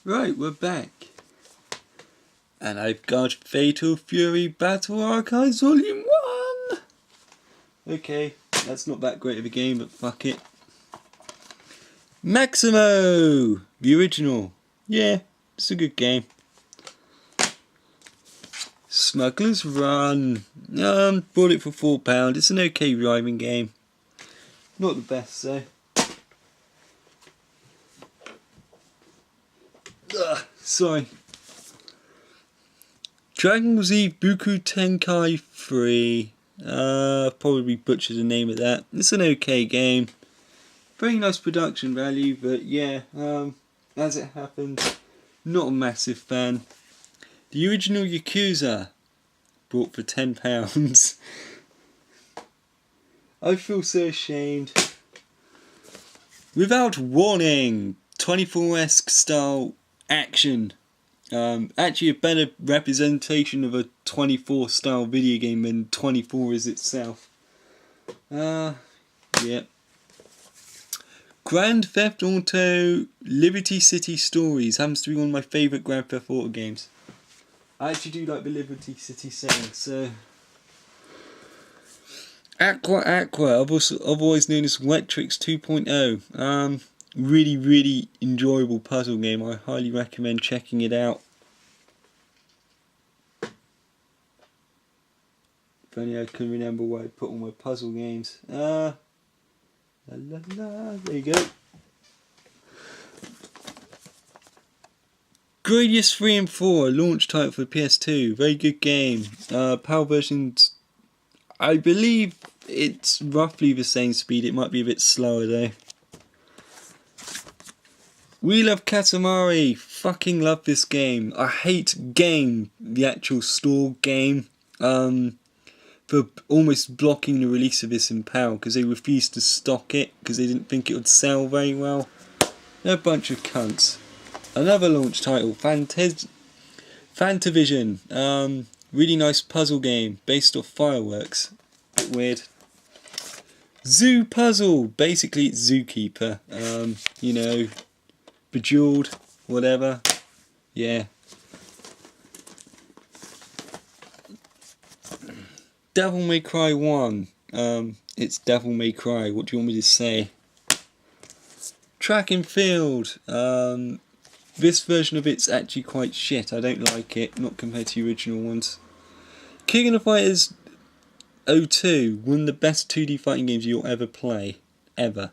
Right, we're back. And I've got Fatal Fury Battle Archives Volume 1! Okay, that's not that great of a game, but fuck it. Maximo! The original. Yeah, it's a good game. Smuggler's Run. Bought it for £4. It's an okay rhyming game. Not the best though. Sorry. Dragon Ball Z Buku Tenkai 3. Probably butchered the name of that. It's an okay game. Very nice production value, but yeah, as it happens, not a massive fan. The original Yakuza, bought for £10. I feel so ashamed. Without Warning, 24-esque style action. Actually a better representation of a 24 style video game than 24 is itself. Yeah. Grand Theft Auto Liberty City Stories happens to be one of my favourite Grand Theft Auto games. I actually do like the Liberty City setting, so... Aqua, otherwise known as Wetrix 2.0. Really enjoyable puzzle game. I highly recommend checking it out. If only I can remember where I put all my puzzle games. There you go. Gradius 3 and 4, launch title for PS2. Very good game. PAL versions, I believe it's roughly the same speed. It might be a bit slower though. We Love Katamari. Fucking love this game. I hate Game, the actual store game, for almost blocking the release of this in PAL because they refused to stock it because they didn't think it would sell very well. They're a bunch of cunts. Another launch title, Fantavision. Really nice puzzle game based off fireworks. Bit weird. Zoo Puzzle. Basically it's Zookeeper. You know, Bejeweled, whatever. Yeah. Devil May Cry 1. It's Devil May Cry. What do you want me to say? Track and Field. This version of it's actually quite shit. I don't like it, not compared to the original ones. King of the Fighters 02, one of the best 2D fighting games you'll ever play. Ever.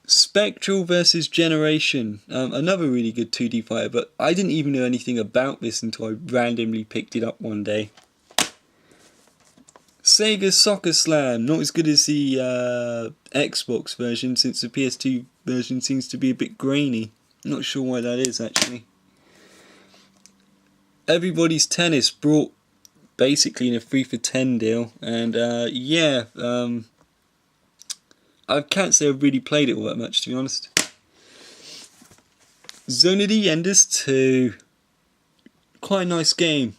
Spectral vs Generation, another really good 2D fighter, but I didn't even know anything about this until I randomly picked it up one day. Sega Soccer Slam, not as good as the Xbox version since the PS2 version seems to be a bit grainy. Not sure why that is actually. Everybody's Tennis, brought basically in a 3 for 10 deal, and yeah, I can't say I've really played it all that much, to be honest. Zone of the Enders 2, quite a nice game.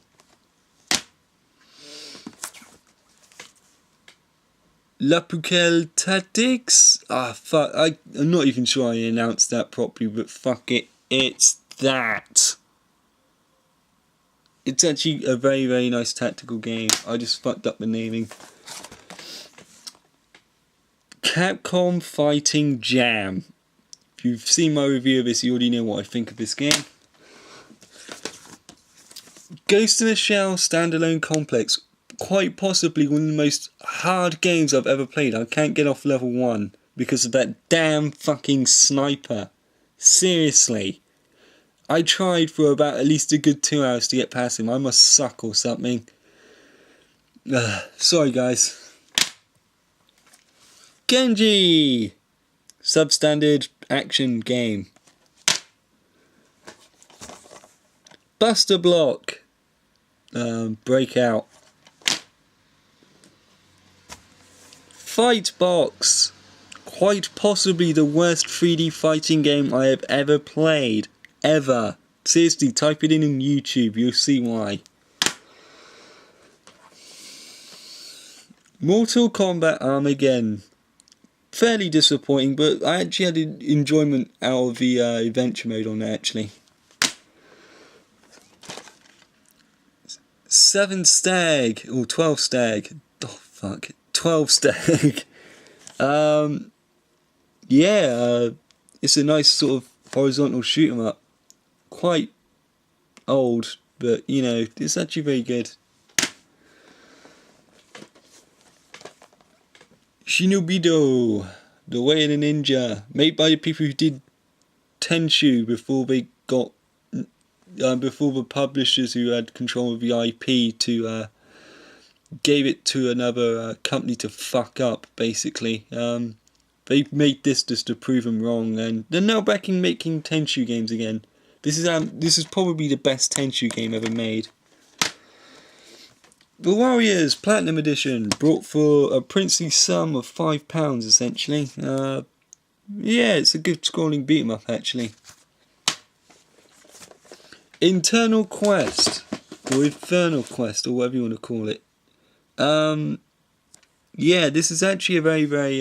La Pucelle Tactics? Fuck, I'm not even sure I announced that properly, but fuck it, it's that. It's actually a very nice tactical game. I just fucked up the naming. Capcom Fighting Jam. If you've seen my review of this, you already know what I think of this game. Ghost in the Shell Standalone Complex. Quite possibly one of the most hard games I've ever played. I can't get off level 1 because of that damn fucking sniper. Seriously. I tried for about at least a good 2 hours to get past him. I must suck or something. Sorry guys. Genji! Substandard action game. Buster Block. Breakout. Fightbox. Quite possibly the worst 3D fighting game I have ever played. Ever. Seriously, type it in on YouTube, you'll see why. Mortal Kombat Armageddon. fairly disappointing, but I actually had enjoyment out of the adventure mode on it actually. 7 stag, or 12 stag, oh fuck, 12 stag. Yeah, it's a nice sort of horizontal shoot 'em up. Quite old, but you know, it's actually very good. Shinobido, The Way of the Ninja, made by the people who did Tenchu before they got, before the publishers who had control of the IP to gave it to another company to fuck up, basically. They made this just to prove them wrong, and they're now back in making Tenchu games again. This is probably the best Tenchu game ever made. The Warriors Platinum Edition, brought for a princely sum of £5 essentially. Yeah, it's a good scrolling beat 'em up actually. Internal Quest, or Infernal Quest, or whatever you want to call it. Yeah, this is actually a very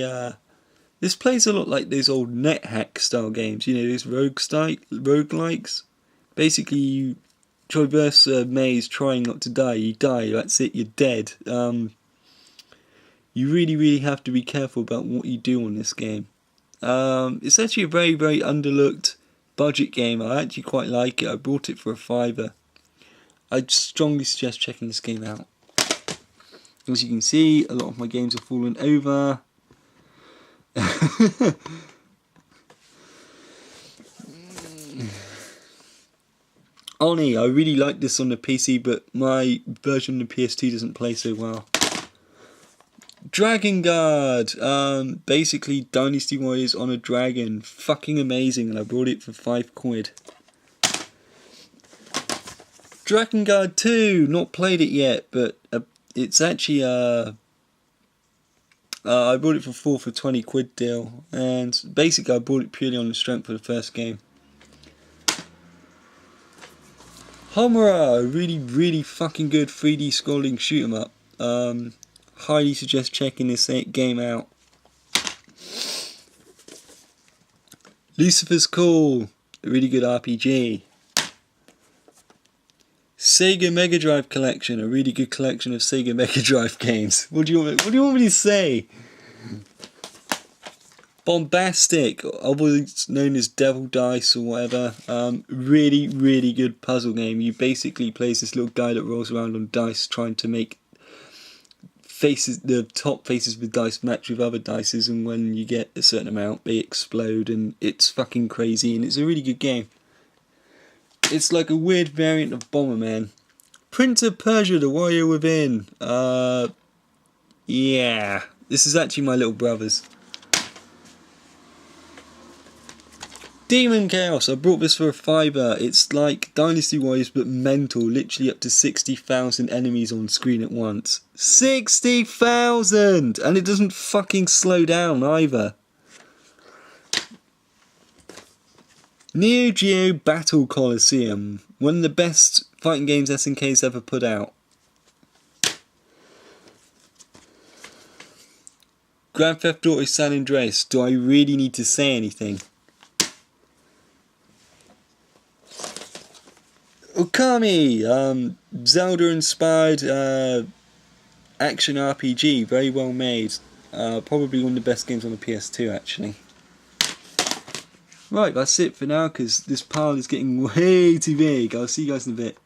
this plays a lot like those old NetHack style games, you know, those roguelikes. Basically, you traverse a maze trying not to die. You die, that's it, you're dead. You really have to be careful about what you do on this game. It's actually a very underlooked budget game. I actually quite like it. I bought it for £5. I'd strongly suggest checking this game out. As you can see, a lot of my games have fallen over. Oni, I really like this on the PC, but my version of the PS2 doesn't play so well. Dragon Guard, basically Dynasty Warriors on a dragon, fucking amazing, and I bought it for £5. Dragon Guard 2, not played it yet, but it's actually I bought it for 4 for £20 deal, and basically I bought it purely on the strength of the first game. Homura, a really fucking good 3D scrolling shoot 'em up. Highly suggest checking this game out. Lucifer's Call, a really good RPG. Sega Mega Drive Collection, a really good collection of Sega Mega Drive games. What do you want me to say? Bombastic, otherwise known as Devil Dice or whatever. Really good puzzle game. You basically play as this little guy that rolls around on dice trying to make faces, the top faces with dice match with other dices, and when you get a certain amount they explode, and it's fucking crazy, and it's a really good game. It's like a weird variant of Bomberman. Prince of Persia, The Warrior Within. Yeah, this is actually my little brother's. Demon Chaos, I brought this for a £5. It's like Dynasty Warriors but mental, literally up to 60,000 enemies on screen at once. 60,000! And it doesn't fucking slow down either. Neo Geo Battle Coliseum, one of the best fighting games SNK's ever put out. Grand Theft Auto San Andreas, do I really need to say anything? Okami, Zelda-inspired action RPG, very well made. Probably one of the best games on the PS2 actually. Right, that's it for now because this pile is getting way too big. I'll see you guys in a bit.